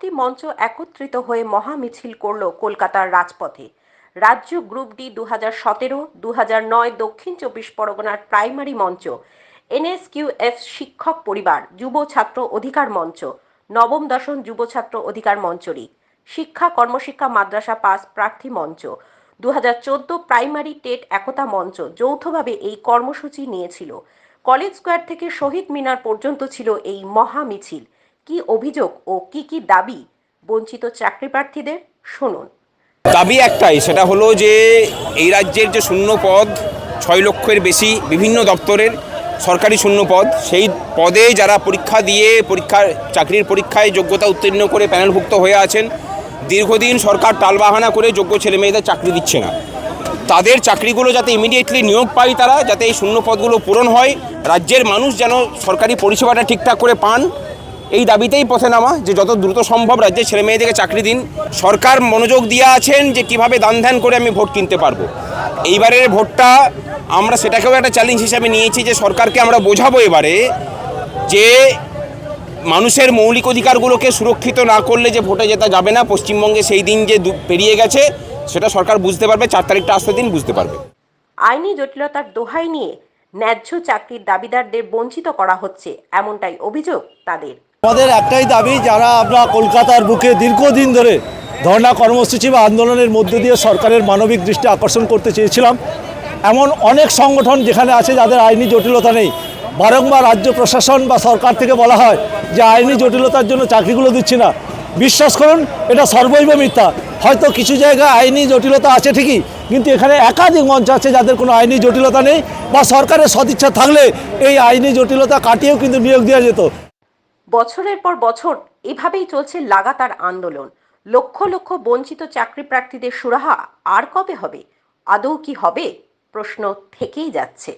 প্রতিটি মঞ্চ একত্রিত হয়ে মহামিছিল করল কলকাতার রাজপথে। রাজ্য গ্রুপ ডি 2017, 2009 দক্ষিণ 24 পরগনার প্রাইমারি মঞ্চ, NSQF শিক্ষক পরিবার, যুব ছাত্র অধিকার মঞ্চ, নবম দশম যুব ছাত্র অধিকার মঞ্চরি, শিক্ষা কর্মশিক্ষা মাদ্রাসা পাস প্রার্থী মঞ্চ, 2014 প্রাইমারি টেট একতা মঞ্চ যৌথভাবে এই কর্মসূচি নিয়েছিল। কলেজ স্কোয়ার থেকে শহীদ মিনার পর্যন্ত ছিল এই মহা মিছিল। কি অভিযোগ ও কি দাবি বঞ্চিত চাকরি প্রার্থীদের, শুনুন। দাবি একটাই, সেটা হলো যে এই রাজ্যের যে শূন্য পদ 6 লক্ষের বেশি বিভিন্ন দপ্তরের সরকারি শূন্য পদ, সেই পদে যারা পরীক্ষা দিয়ে চাকরির পরীক্ষায় যোগ্যতা উত্তীর্ণ করে প্যানেলভুক্ত হয়ে আছেন, দীর্ঘদিন সরকার টালবাহানা করে যোগ্য ছেলেমেয়েদের চাকরি দিচ্ছে না। তাদের চাকরিগুলো যাতে ইমিডিয়েটলি নিয়োগ পায়, তারা যাতে এই শূন্য পদগুলো পূরণ হয়, রাজ্যের মানুষ যেন সরকারি পরিষেবাটা ঠিকঠাক করে পান, এই দাবিতেই পথে নামা যে যত দ্রুত সম্ভব রাজ্যের ছেলে মেয়েদেরকে চাকরি দিন। সরকার মনোযোগ দিয়ে আছেন যে কিভাবে দান ধ্যান করে আমি ভোট কিনতে পারবো। এইবারের ভোটটা আমরা সেটাকেও একটা চ্যালেঞ্জ হিসাবে নিয়েছি যে সরকারকে আমরা বোঝাবো এবারে যে মানুষের মৌলিক অধিকারগুলোকে সুরক্ষিত না করলে যে ভোটে জেতা যাবে না। পশ্চিমবঙ্গে সেই দিন যে পেরিয়ে গেছে সেটা সরকার বুঝতে পারবে, 4 তারিখটা আসতে দিন, বুঝতে পারবে। আইনি জটিলতার দোহাই নিয়ে ন্যায্য চাকরির দাবিদারদের বঞ্চিত করা হচ্ছে, এমনটাই অভিযোগ তাদের। আমাদের একটাই দাবি, যারা আমরা কলকাতার বুকে দীর্ঘদিন ধরে ধর্ণা কর্মসূচি বা আন্দোলনের মধ্য দিয়ে সরকারের মানবিক দৃষ্টি আকর্ষণ করতে চেয়েছিলাম, এমন অনেক সংগঠন যেখানে আছে যাদের আইনি জটিলতা নেই, বারংবার রাজ্য প্রশাসন বা সরকার থেকে বলা হয় যে আইনি জটিলতার জন্য চাকরিগুলো দিচ্ছি না। বিশ্বাস করুন, এটা সর্বৈব মিথ্যা। হয়তো কিছু জায়গায় আইনি জটিলতা আছে ঠিকই, কিন্তু এখানে একাধিক মঞ্চ আছে যাদের কোনো আইনি জটিলতা নেই, বা সরকারের সদিচ্ছা থাকলে এই আইনি জটিলতা কাটিয়েও কিন্তু নিয়োগ দেওয়া যেত। বছরের পর বছর এভাবেই চলছে লাগাতার আন্দোলন। লক্ষ লক্ষ বঞ্চিত চাকরি প্রার্থীদের সুরাহা আর কবে হবে? আদৌ কি হবে? প্রশ্ন থেকেই যাচ্ছে।